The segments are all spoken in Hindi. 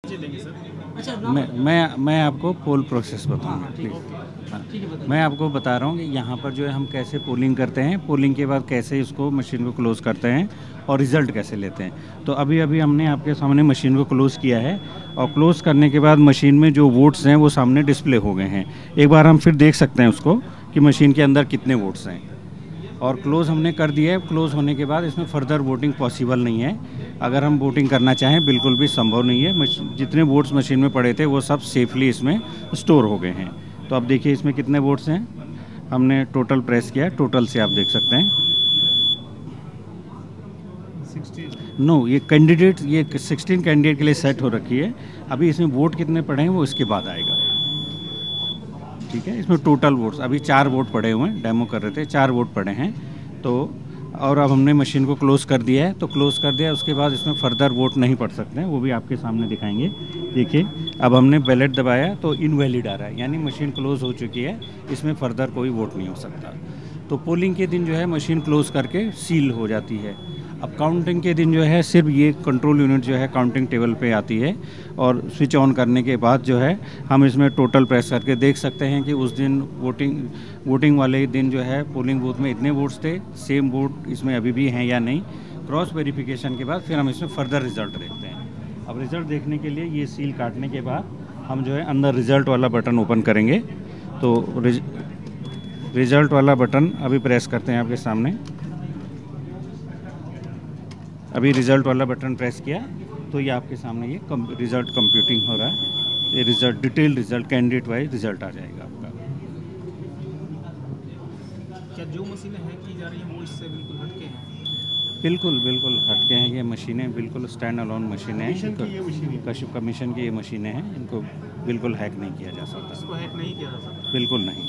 देंगे सर। अच्छा मैं आपको पोल प्रोसेस बताऊंगा प्लीज़। हाँ, मैं आपको बता रहा हूँ कि यहाँ पर जो है हम कैसे पोलिंग करते हैं, पोलिंग के बाद कैसे इसको मशीन को क्लोज़ करते हैं और रिज़ल्ट कैसे लेते हैं। तो अभी अभी हमने आपके सामने मशीन को क्लोज़ किया है और क्लोज़ करने के बाद मशीन में जो वोट्स हैं वो सामने डिस्प्ले हो गए हैं। एक बार हम फिर देख सकते हैं उसको कि मशीन के अंदर कितने वोट्स हैं और क्लोज़ हमने कर दिया है। क्लोज़ होने के बाद इसमें फर्दर वोटिंग पॉसिबल नहीं है। अगर हम वोटिंग करना चाहें बिल्कुल भी संभव नहीं है। जितने वोट्स मशीन में पड़े थे वो सब सेफली इसमें स्टोर हो गए हैं। तो अब देखिए इसमें कितने वोट्स हैं। हमने टोटल प्रेस किया है, टोटल से आप देख सकते हैं। 16 ये कैंडिडेट, ये 16 कैंडिडेट के लिए सेट हो रखी है। अभी इसमें वोट कितने पड़े हैं वो इसके बाद आएगा। ठीक है, इसमें टोटल वोट्स अभी 4 वोट पड़े हुए हैं, डेमो कर रहे थे, 4 वोट पड़े हैं। तो और अब हमने मशीन को क्लोज़ कर दिया है। तो क्लोज़ कर दिया, उसके बाद इसमें फर्दर वोट नहीं पड़ सकते हैं, वो भी आपके सामने दिखाएंगे। देखिए अब हमने बैलेट दबाया तो इनवैलिड आ रहा है, यानी मशीन क्लोज़ हो चुकी है, इसमें फर्दर कोई वोट नहीं हो सकता। तो पोलिंग के दिन जो है मशीन क्लोज़ करके सील हो जाती है। अब काउंटिंग के दिन जो है सिर्फ ये कंट्रोल यूनिट जो है काउंटिंग टेबल पे आती है और स्विच ऑन करने के बाद जो है हम इसमें टोटल प्रेस करके देख सकते हैं कि उस दिन वोटिंग वाले दिन जो है पोलिंग बूथ में इतने वोट्स थे, सेम वोट इसमें अभी भी हैं या नहीं। क्रॉस वेरिफिकेशन के बाद फिर हम इसमें फर्दर रिज़ल्ट देखते हैं। अब रिज़ल्ट देखने के लिए ये सील काटने के बाद हम जो है अंदर रिज़ल्ट वाला बटन ओपन करेंगे। तो रिज़ल्ट वाला बटन अभी प्रेस करते हैं आपके सामने। अभी रिज़ल्ट वाला बटन प्रेस किया तो ये आपके सामने ये रिज़ल्ट कंप्यूटिंग हो रहा है। ये result detail result candidate wise result आ जाएगा आपका। क्या जो मशीनें हैक की जा रही हैं वो इससे बिल्कुल हटके हैं? बिल्कुल बिल्कुल हटके हैं। ये मशीनें बिल्कुल स्टैंड अलोन मशीनें हैं, कशिप कमीशन की ये मशीनें हैं, इनको बिल्कुल हैक नहीं किया जा सकता। इसको हैक नहीं किया जा सकता? बिल्कुल नहीं।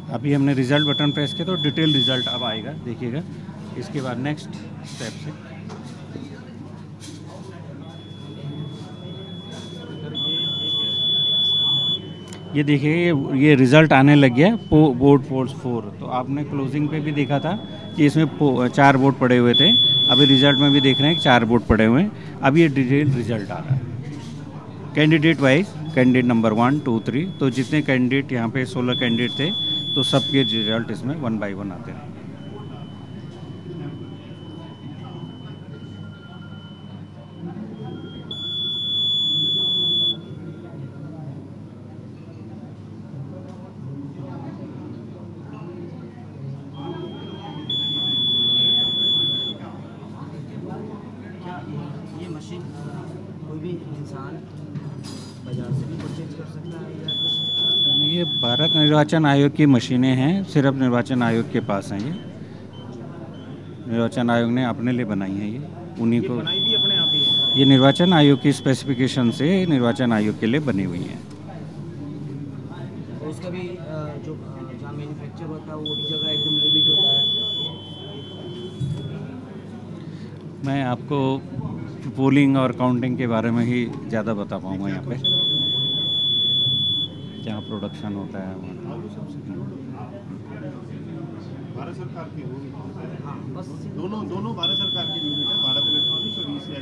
अभी हमने रिज़ल्ट बटन प्रेस किया तो डिटेल रिज़ल्ट अब आएगा, देखिएगा। इसके बाद नेक्स्ट स्टेप से ये देखिए ये रिज़ल्ट आने लग गया वोट पोल्स 4। तो आपने क्लोजिंग पे भी देखा था कि इसमें 4 वोट पड़े हुए थे। अभी रिज़ल्ट में भी देख रहे हैं कि 4 वोट पड़े हुए हैं। अब ये डिटेल रिज़ल्ट आ रहा है कैंडिडेट वाइज, कैंडिडेट नंबर 1 2 3। तो जितने कैंडिडेट यहाँ पे 16 कैंडिडेट थे तो सबके रिजल्ट इसमें 1 बाय 1 आते हैं। ये मशीन कोई भी इंसान बाजार से भी परचेज कर सकता है या कुछ? ये भारत निर्वाचन आयोग की मशीनें हैं, सिर्फ निर्वाचन आयोग के पास हैं। ये निर्वाचन आयोग ने अपने लिए बनाई हैं, ये उन्हीं को बनाई भी अपने आप ही है? ये निर्वाचन आयोग की स्पेसिफिकेशन से निर्वाचन आयोग के लिए बनी हुई हैं। और उसका भी जो जहाँ मैन्युफैक्चर होता है वो भी जगह एकदम लिमिट होता है? मैं आपको पोलिंग और काउंटिंग के बारे में ही ज़्यादा बता पाऊँगा। यहाँ पे जहाँ प्रोडक्शन होता है भारत सरकार की दोनों भारत सरकार की यूनिट है, भारत इलेक्ट्रॉनिक्स और ECI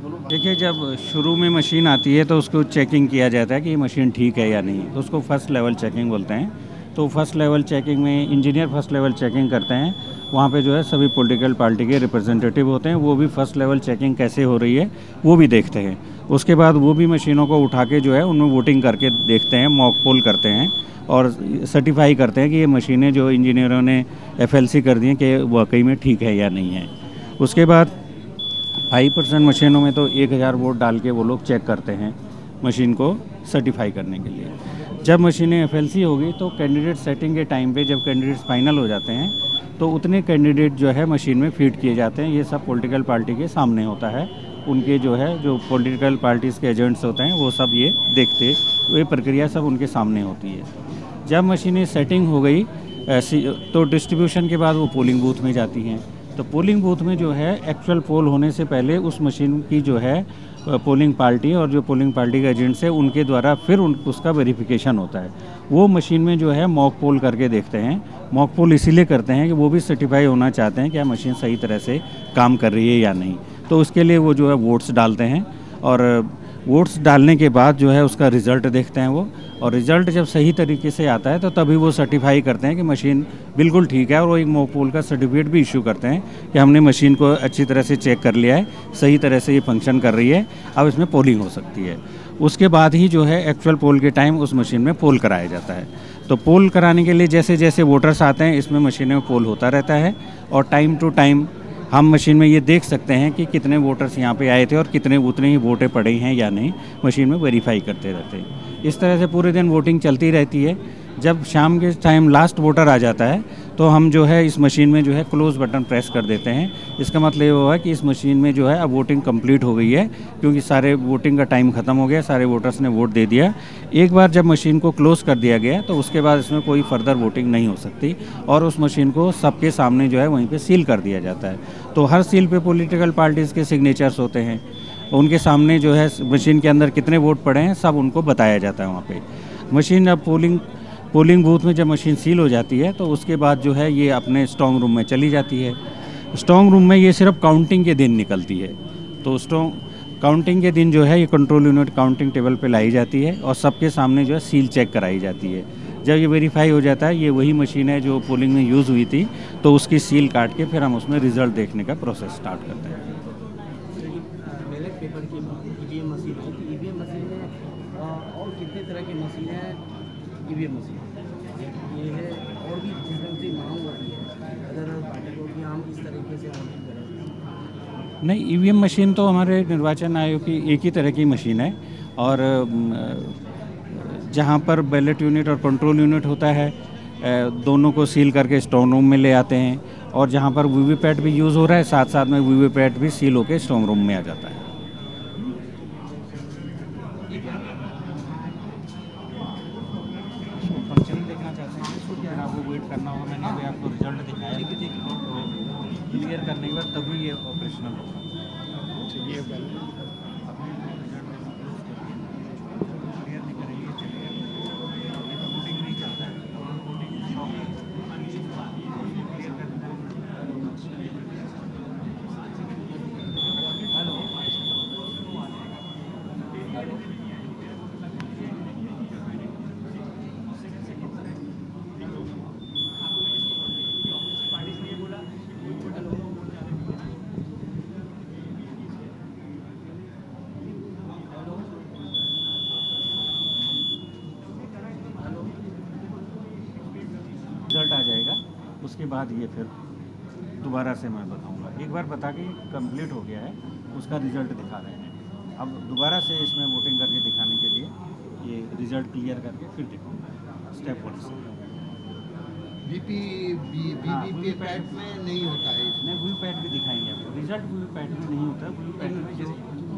दोनों। देखिए जब शुरू में मशीन आती है तो उसको चेकिंग किया जाता है कि ये मशीन ठीक है या नहीं, तो उसको फर्स्ट लेवल चेकिंग बोलते हैं। तो फर्स्ट लेवल चेकिंग में इंजीनियर फर्स्ट लेवल चेकिंग करते हैं। वहाँ पे जो है सभी पॉलिटिकल पार्टी के रिप्रेजेंटेटिव होते हैं, वो भी फर्स्ट लेवल चेकिंग कैसे हो रही है वो भी देखते हैं। उसके बाद वो भी मशीनों को उठा के जो है उनमें वोटिंग करके देखते हैं, मॉक पोल करते हैं और सर्टिफाई करते हैं कि ये मशीनें जो इंजीनियरों ने FLC कर दी हैं कि वाकई में ठीक है या नहीं है। उसके बाद 5% मशीनों में तो 1000 वोट डाल के वो लोग चेक करते हैं मशीन को सर्टिफाई करने के लिए। जब मशीनें FLC होगी तो कैंडिडेट सेटिंग के टाइम पे जब कैंडिडेट्स फाइनल हो जाते हैं तो उतने कैंडिडेट जो है मशीन में फीड किए जाते हैं। ये सब पॉलिटिकल पार्टी के सामने होता है, उनके जो है जो पॉलिटिकल पार्टीज़ के एजेंट्स होते हैं वो सब ये देखते, ये प्रक्रिया सब उनके सामने होती है। जब मशीनें सेटिंग हो गई तो डिस्ट्रीब्यूशन के बाद वो पोलिंग बूथ में जाती हैं। तो पोलिंग बूथ में जो है एक्चुअल पोल होने से पहले उस मशीन की जो है पोलिंग पार्टी और जो पोलिंग पार्टी के एजेंट्स है उनके द्वारा फिर उसका वेरिफिकेशन होता है। वो मशीन में जो है मॉक पोल करके देखते हैं। मॉक पोल इसीलिए करते हैं कि वो भी सर्टिफाई होना चाहते हैं कि मशीन सही तरह से काम कर रही है या नहीं। तो उसके लिए वो जो है वोट्स डालते हैं और वोट्स डालने के बाद जो है उसका रिज़ल्ट देखते हैं वो, और रिज़ल्ट जब सही तरीके से आता है तो तभी वो सर्टिफाई करते हैं कि मशीन बिल्कुल ठीक है, और वो एक मॉक पोल का सर्टिफिकेट भी इशू करते हैं कि हमने मशीन को अच्छी तरह से चेक कर लिया है, सही तरह से ये फंक्शन कर रही है, अब इसमें पोलिंग हो सकती है। उसके बाद ही जो है एक्चुअल पोल के टाइम उस मशीन में पोल कराया जाता है। तो पोल कराने के लिए जैसे जैसे वोटर्स आते हैं इसमें मशीन में पोल होता रहता है, और टाइम टू टाइम हम मशीन में ये देख सकते हैं कि कितने वोटर्स यहाँ पे आए थे और कितने उतने ही वोटें पड़े हैं या नहीं, मशीन में वेरीफाई करते रहते हैं। इस तरह से पूरे दिन वोटिंग चलती रहती है। जब शाम के टाइम लास्ट वोटर आ जाता है तो हम जो है इस मशीन में जो है क्लोज बटन प्रेस कर देते हैं। इसका मतलब ये हुआ कि इस मशीन में जो है अब वोटिंग कंप्लीट हो गई है, क्योंकि सारे वोटिंग का टाइम ख़त्म हो गया, सारे वोटर्स ने वोट दे दिया। एक बार जब मशीन को क्लोज़ कर दिया गया तो उसके बाद इसमें कोई फर्दर वोटिंग नहीं हो सकती, और उस मशीन को सबके सामने जो है वहीं पर सील कर दिया जाता है। तो हर सील पे पॉलिटिकल पार्टीज़ के सिग्नेचर्स होते हैं, उनके सामने जो है मशीन के अंदर कितने वोट पड़े हैं सब उनको बताया जाता है वहाँ पे। मशीन अब पोलिंग बूथ में जब मशीन सील हो जाती है तो उसके बाद जो है ये अपने स्ट्रॉन्ग रूम में चली जाती है। स्ट्रॉन्ग रूम में ये सिर्फ काउंटिंग के दिन निकलती है। तो काउंटिंग के दिन जो है ये कंट्रोल यूनिट काउंटिंग टेबल पे लाई जाती है और सबके सामने जो है सील चेक कराई जाती है। जब ये वेरीफाई हो जाता है ये वही मशीन है जो पोलिंग में यूज़ हुई थी, तो उसकी सील काट के फिर हम उसमें रिज़ल्ट देखने का प्रोसेस स्टार्ट करते हैं। बैलेट पेपर की ईवीएम मशीन है, ईवीएम मशीन में और कितने तरह की मशीन है? ईवीएम मशीन ये है, और भी जिस ढंग से मांग होती है अदर पार्टी को कि हम इस तरीके से वोटिंग करें। नहीं, ईवीएम मशीन तो हमारे निर्वाचन आयोग की एक ही तरह की मशीन है, और जहाँ पर बैलेट यूनिट और कंट्रोल यूनिट होता है दोनों को सील करके स्ट्रॉन्ग रूम में ले आते हैं, और जहाँ पर वीवीपैट भी यूज़ हो रहा है साथ साथ में वीवीपैट भी सील होकर स्ट्रॉन्ग रूम में आ जाता है। फंक्शन देखना चाहते हैं इसको, क्या आपको वेट करना होगा? मैंने अभी आपको रिजल्ट दिखाया, क्लियर करने के बाद तभी ये ऑपरेशनल होगा। रिजल्ट आ जाएगा, उसके बाद ये फिर दोबारा से मैं बताऊंगा। एक बार बता के कंप्लीट हो गया है उसका रिजल्ट दिखा रहे हैं। अब दोबारा से इसमें वोटिंग करके दिखाने के लिए ये रिजल्ट क्लियर करके फिर दिखाऊंगा स्टेप 1 से। वीवीपैट में नहीं होता है इसमें? नहीं, वीवीपैट भी दिखाएंगे आपको। रिजल्ट वीवीपैट में नहीं होता, वीवीपैट में जो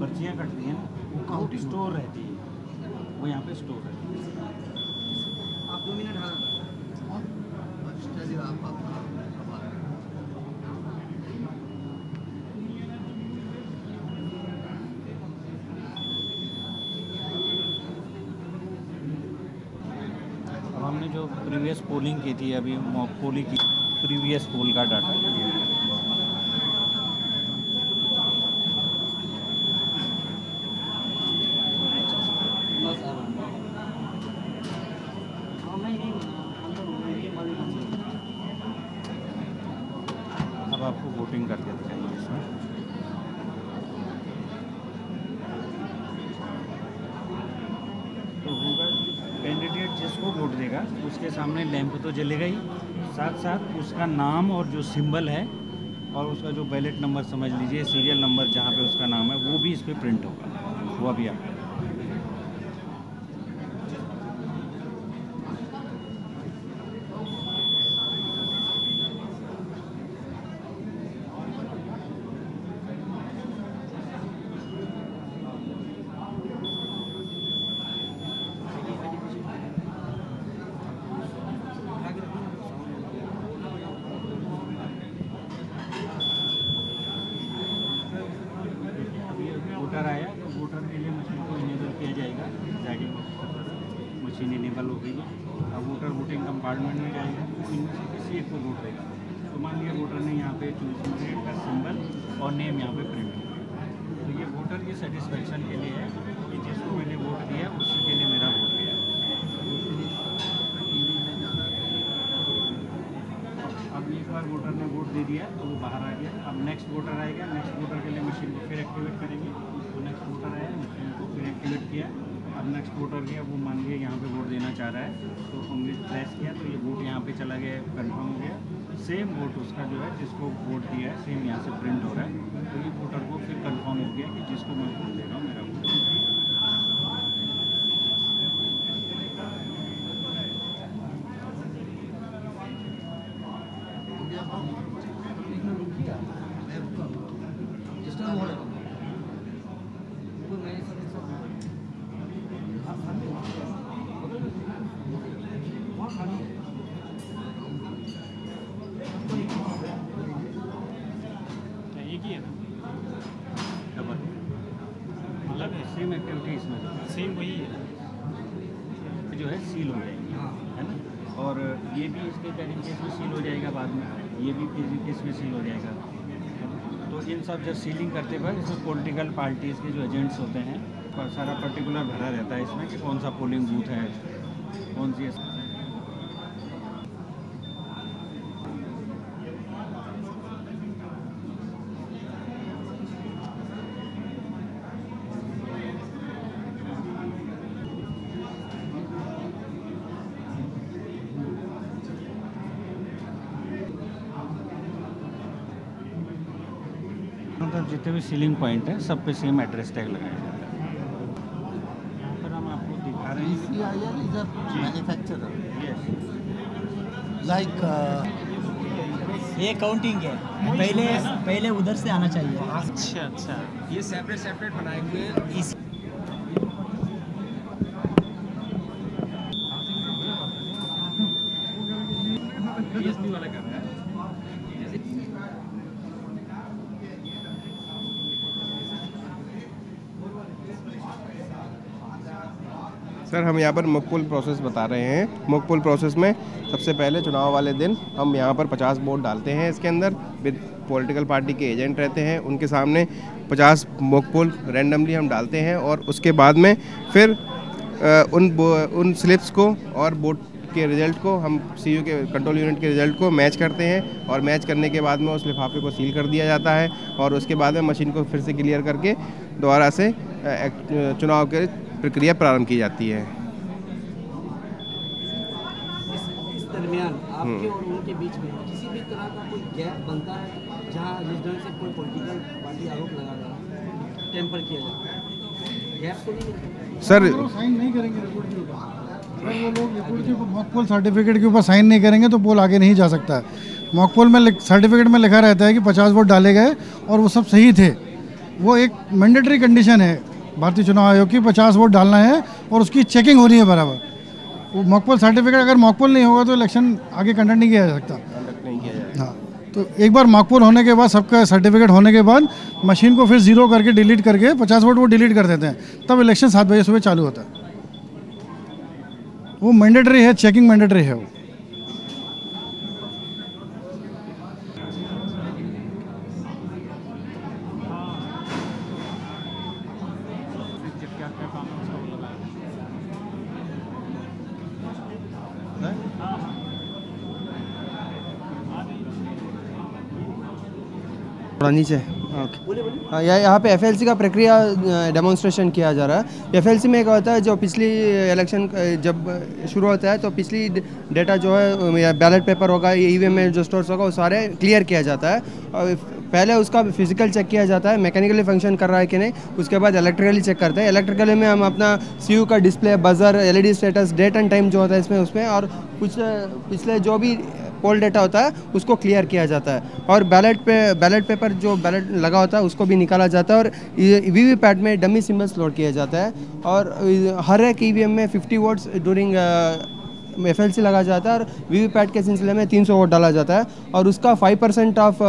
पर्चियाँ कटती हैं ना वो स्टोर रहती है, वो यहाँ पे स्टोर रहती है। आप 2 मिनट हाँ चलिए आप हमने जो प्रीवियस पोलिंग की थी अभी मॉक पोलिंग की, प्रीवियस पोल का डाटा अब आपको वोटिंग करके दिखाएंगे इसमें। तो होगा कैंडिडेट जिसको वोट देगा उसके सामने लैंप तो जलेगा ही, साथ साथ उसका नाम और जो सिंबल है और उसका जो बैलेट नंबर समझ लीजिए, सीरियल नंबर जहाँ पे उसका नाम है वो भी इस पर प्रिंट होगा, वो अभी आप मशीन इनेबल हो गई है। अब वोटर वोटिंग कंपार्टमेंट में जाएगा तो इनमें से किसी एक को वोट देगा। तो मान लिया वोटर ने यहाँ पे चूज का सिंबल और नेम यहाँ पे प्रिंट हो गया। तो ये वोटर की सेटिस्फेक्शन के लिए है कि जिसको मैंने वोट दिया उसी के लिए मेरा वोट गया। अब एक बार वोटर ने वोट दे दिया तो वो बाहर आ गया। अब नेक्स्ट वोटर आएगा, नेक्स्ट वोटर के लिए मशीन को फिर एक्टिवेट करेंगे। तो नेक्स्ट वोटर आया, मशीन को फिर एक्टिवेट किया। अब नेक्स्ट वोटर गया, वो मान लिया यहाँ पे वोट देना चाह रहा है तो उंगली प्रेस किया तो ये वोट यहाँ पे चला गया, कंफर्म हो गया। सेम वोट उसका जो है जिसको वोट दिया है सेम यहाँ से प्रिंट हो रहा है। तो ये वोटर को फिर कंफर्म हो गया कि जिसको मैं वोट दे रहा हूँ मेरा वोट। एक ही है ना डबल, मतलब सेम एक्टिविटी इसमें सेम वही है जो है सील हो जाएगी, है ना। और ये भी इसके कैरिंग केस में सील हो जाएगा, बाद में ये भी कैरिंग केस में सील हो जाएगा। तो इन सब जब सीलिंग करते वक्त इसमें पॉलिटिकल पार्टीज़ के जो एजेंट्स होते हैं सारा पर्टिकुलर भरा रहता है इसमें कि कौन सा पोलिंग बूथ है, कौन सी। मतलब जितने भी सीलिंग पॉइंट है सब पे सेम एड्रेस टैग लगाया जाता है। यहाँ पर हम आपको दिखा रहे हैं PCIL is a manufacturer. Yes Like ये काउंटिंग है, पहले उधर से आना चाहिए। अच्छा अच्छा, ये सेपरेट बनाए हुए इस DSP वाला कर रहा है। सर हम यहाँ पर मकबूल प्रोसेस बता रहे हैं। मकबूल प्रोसेस में सबसे पहले चुनाव वाले दिन हम यहाँ पर 50 वोट डालते हैं। इसके अंदर विद पॉलिटिकल पार्टी के एजेंट रहते हैं, उनके सामने 50 मकबूल रैंडमली हम डालते हैं और उसके बाद में फिर उन स्लिप्स को और वोट के रिज़ल्ट को हम सीयू के कंट्रोल यूनिट के रिज़ल्ट को मैच करते हैं और मैच करने के बाद में उस लिफाफे को सील कर दिया जाता है और उसके बाद में मशीन को फिर से क्लियर करके दोबारा से चुनाव के प्रक्रिया प्रारंभ की जाती है। इस दरमियान आपके और उनके बीच में किसी भी तरह का कोई गैप बनता है जहां रेजिडेंट से कोई पॉलिटिकल पार्टी आरोप लगा रहा है, टेम्पर किया जाता है, गैप तो नहीं मिलता सर साइन नहीं करेंगे रिपोर्ट के ऊपर, अगर वो लोग रिपोर्ट के ऊपर मॉकपोल सर्टिफिकेट के ऊपर साइन नहीं करेंगे तो पोल आगे नहीं जा सकता है। मॉकपोल में सर्टिफिकेट में लिखा रहता है कि 50 वोट डाले गए और वो सब सही थे। वो एक मैंडेटरी कंडीशन है भारतीय चुनाव आयोग की, 50 वोट डालना है और उसकी चेकिंग हो रही है बराबर। वो मॉकपोल सर्टिफिकेट अगर मॉकपोल नहीं होगा तो इलेक्शन आगे कंडक्ट नहीं किया जा सकता। हाँ, तो एक बार मॉकपोल होने के बाद सबका सर्टिफिकेट होने के बाद मशीन को फिर जीरो करके डिलीट करके 50 वोट वो डिलीट कर देते हैं, तब इलेक्शन 7 बजे सुबह चालू होता है। वो मैंडेटरी है, चेकिंग मैंडेटरी है वो। थोड़ा नीचे हाँ, यहाँ पे एफएलसी का प्रक्रिया डेमोन्स्ट्रेशन किया जा रहा है। एफएलसी में क्या होता है, जो पिछली इलेक्शन जब शुरू होता है तो पिछली डेटा जो है बैलेट पेपर होगा, ईवीएम में जो स्टोर्स होगा वो सारे क्लियर किया जाता है। और पहले उसका फिजिकल चेक किया जाता है, मैकेनिकली फंक्शन कर रहा है कि नहीं। उसके बाद इलेक्ट्रिकली चेक करते हैं। इलेक्ट्रिकली में हम अपना सीयू का display, buzzer, LED status, date and time जो होता है इसमें और कुछ पिछले जो भी पोल डेटा होता है उसको क्लियर किया जाता है। और बैलेट पेपर जो बैलेट लगा होता है उसको भी निकाला जाता है और वीवीपैट में डमी सिंबल्स लोड किया जाता है। और हर एक ईवीएम में 50 वोट्स ड्यूरिंग एफएलसी लगा जाता है और वीवीपैट के सिलसिले में 300 वोट डाला जाता है और उसका 5% ऑफ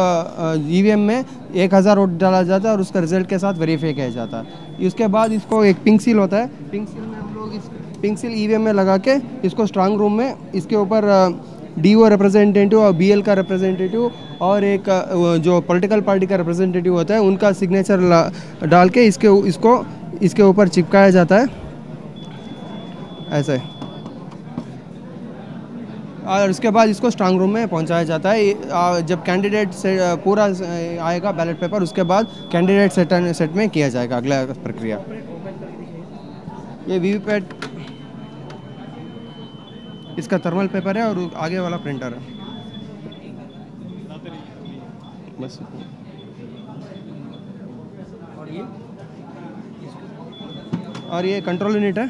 ईवीएम में 1000 वोट डाला जाता है और उसका रिजल्ट के साथ वेरीफाई किया जाता है। उसके बाद इसको एक पिंक सील होता है। पिंक सील में हम लोग इस पिंक सील ईवीएम में लगा के इसको स्ट्रांग रूम में इसके ऊपर डीओ रिप्रेजेंटेटिव और बीएल का रिप्रेजेंटेटिव और एक जो पॉलिटिकल पार्टी का रिप्रेजेंटेटिव होता है उनका सिग्नेचर डाल के इसको इसके ऊपर चिपकाया जाता है ऐसे, और उसके बाद इसको स्ट्रांग रूम में पहुंचाया जाता है। जब कैंडिडेट से पूरा आएगा बैलेट पेपर, उसके बाद कैंडिडेट सेट में किया जाएगा अगला प्रक्रिया। ये वीवीपैट इसका थर्मल पेपर है और आगे वाला प्रिंटर है बस। और ये कंट्रोल यूनिट है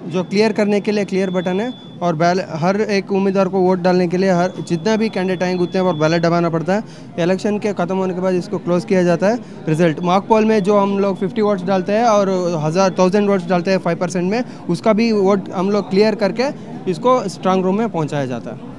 जो क्लियर करने के लिए क्लियर बटन है, और हर एक उम्मीदवार को वोट डालने के लिए जितना भी कैंडिडेट आएंगे उतने बार बैलेट दबाना पड़ता है। इलेक्शन के ख़त्म होने के बाद इसको क्लोज किया जाता है। रिजल्ट मॉक पोल में जो हम लोग 50 वोट्स डालते हैं और 1000 वोट्स डालते हैं 5% में, उसका भी वोट हम लोग क्लियर करके इसको स्ट्रांग रूम में पहुँचाया जाता है।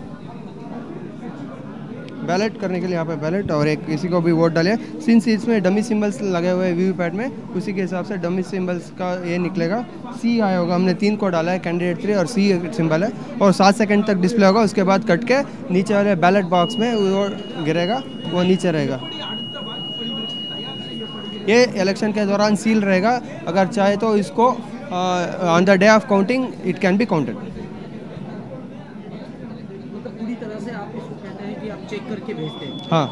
बैलेट करने के लिए यहाँ पे बैलेट और एक किसी को भी वोट डाले, सिंस इसमें डमी सिंबल्स लगे हुए हैं वीवीपैट में, उसी के हिसाब से डमी सिंबल्स का ये निकलेगा। सी आया होगा, हमने 3 को डाला है, कैंडिडेट 3 और सी सिंबल है, और 7 सेकंड तक डिस्प्ले होगा। उसके बाद कट के नीचे वाले बैलेट बॉक्स में वो गिरेगा, वो नीचे रहेगा। ये इलेक्शन के दौरान सील रहेगा, अगर चाहे तो इसको on the day of counting it can be counted. पूरी तरह से आप इसको कहते हैं कि आप चेक करके भेजते हैं? हाँ,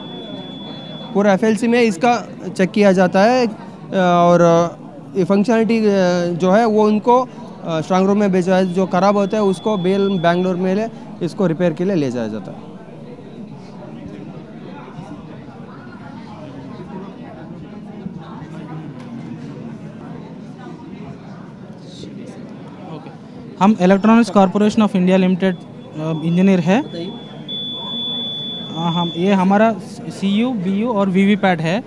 पूरा एफएलसी में इसका चेक किया जाता है, और ये फंक्शनलिटी जो है वो उनको स्ट्रांग रूम में भेजा है। जो ख़राब होता है उसको बेंगलोर में इसको रिपेयर के लिए ले जाया जाता है। हम electronics corporation of India limited engineer है। हम ये हमारा CU, BU और VVPAT है।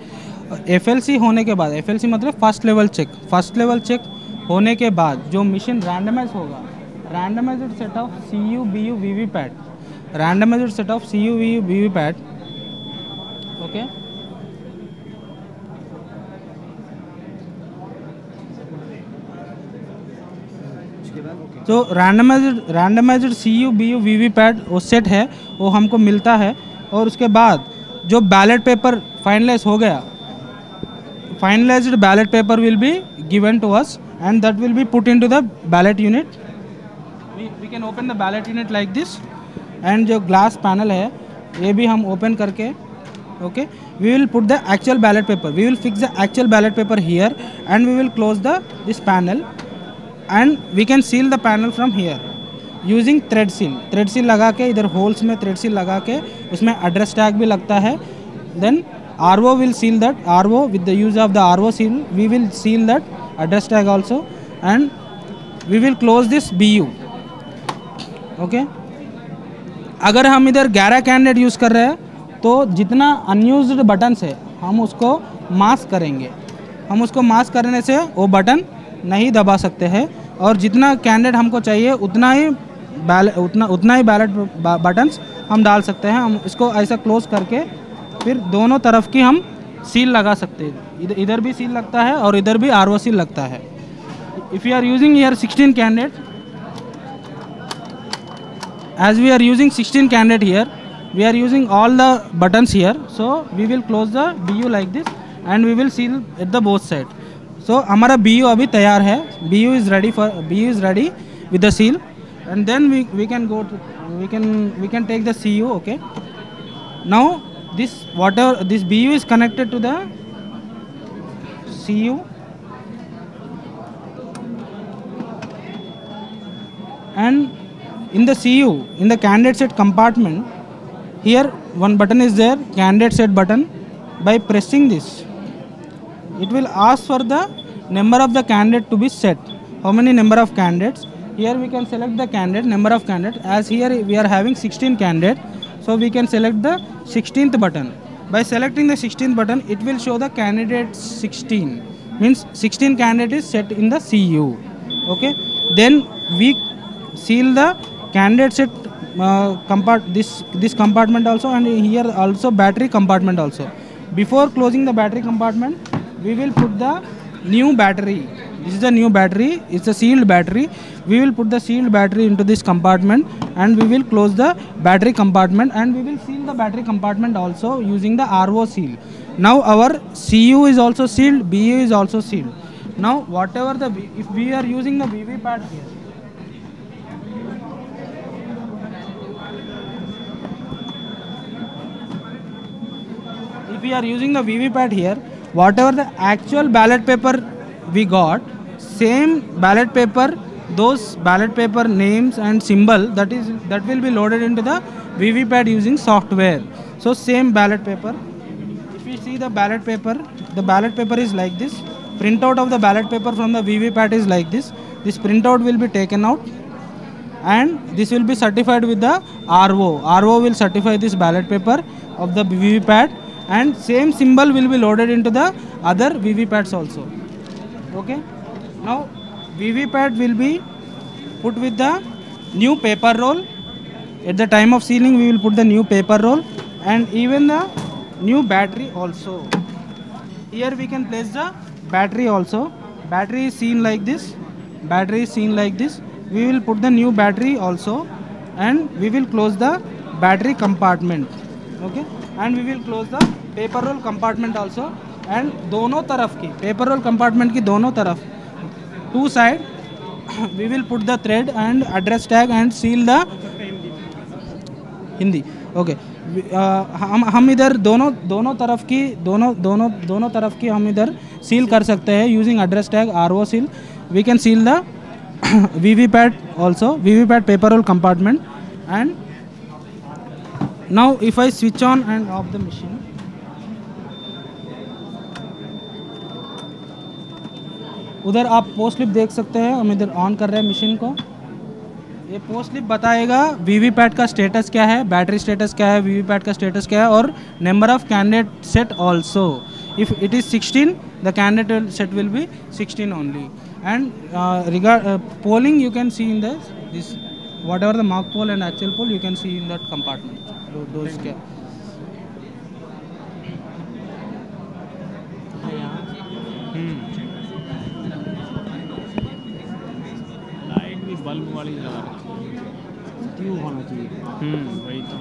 FLC होने के बाद, FLC मतलब फर्स्ट लेवल चेक होने के बाद जो मशीन रैंडमाइज होगा, randomized set of CU, BU, VVPAT, randomized set of CU, BU, VVPAT, okay. जो रैंडमाइज्ड CU, BU, VVPAT वो सेट है, वो हमको मिलता है। और उसके बाद जो बैलेट पेपर फाइनलाइज हो गया, finalised ballot paper will be given to us and that will be put into the ballot unit. We can open the ballot unit like this, and जो ग्लास पैनल है ये भी हम ओपन करके, okay, we will put the actual ballot paper, we will fix the actual ballot paper here and we will close this panel and we can seal the panel from here using thread seal लगा के, इधर होल्स में thread seal लगा के, उसमें address tag भी लगता है। then RO will seal that, RO with the use of the RO seal we will seal that address tag also, and we will close this BU, okay। अगर हम इधर 11 कैंडिडेट यूज़ कर रहे हैं तो जितना अनयूज्ड बटन्स है हम उसको मास्क करेंगे। हम उसको मास्क करने से वो बटन नहीं दबा सकते हैं, और जितना कैंडिडेट हमको चाहिए उतना ही बैलेट बटन्स हम डाल सकते हैं। हम इसको ऐसा क्लोज करके फिर दोनों तरफ की हम सील लगा सकते हैं। इधर भी सील लगता है और इधर भी RO सील लगता है। If you are using here 16 candidate, as we are using 16 candidate here, we are using all the buttons here, so we will close the BU like this and we will seal at the both side. So हमारा BU अभी तैयार है, BU is ready with the seal, and then we can go to we can take the CU, okay। Now this BU is connected to the CU, and in the CU, in the candidate set compartment, here one button is there, candidate set button. By pressing this, it will ask for the number of the candidate to be set. How many number of candidates? Here we can select the candidate, number of candidates. As here we are having 16 candidates, so we can select the 16th button. By selecting the 16th button, it will show the candidate 16. Means 16 candidate is set in the CU. Okay. Then we seal the candidate set this compartment also, and here also battery compartment also. Before closing the battery compartment, we will put the new battery This is a new battery. It's a sealed battery. We will put the sealed battery into this compartment and we will close the battery compartment and we will seal the battery compartment also using the RO seal. Now our CU is also sealed, BU is also sealed. Now whatever if we are using the VV pad here, if we are using the VV pad here, whatever the actual ballot paper we got, same ballot paper, those ballot paper names and symbol that will be loaded into the VV pad using software. So same ballot paper. If you see the ballot paper is like this. Printout of the ballot paper from the VV pad is like this. This printout will be taken out and this will be certified with the RO. RO will certify this ballot paper of the VV pad and same symbol will be loaded into the other VV pads also. Okay. Now VV pad will be put with the new paper roll. At the time of sealing we will put the new paper roll and even the new battery also. Here we can place the battery also. Battery is seen like this. Battery is seen like this. We will put the new battery also and we will close the battery compartment. Okay. And we will close the paper roll compartment also. And दोनों तरफ की paper roll compartment की दोनों तरफ, two side we will put the thread and address tag and seal the Hindi. Okay. हम इधर दोनों तरफ की हम इधर सील कर सकते हैं using address tag RO seal. We can seal the VV pad also, VV pad paper roll compartment. And now if I switch on and off the machine, उधर आप पोस्ट स्लिप देख सकते हैं. हम इधर ऑन कर रहे हैं मशीन को. ये पोस्ट स्लिप बताएगा वीवी पैड का स्टेटस क्या है, बैटरी स्टेटस क्या है, वीवी पैड का स्टेटस क्या है और number of candidate set also. If it is 16 the candidate set will be 16 only. And polling you can see in this whatever the mock poll and actual poll you can see in that compartment. Those क्या लाइट भी बल्ब वाली लगा रखी है. ट्यूब होना चाहिए. वही तो.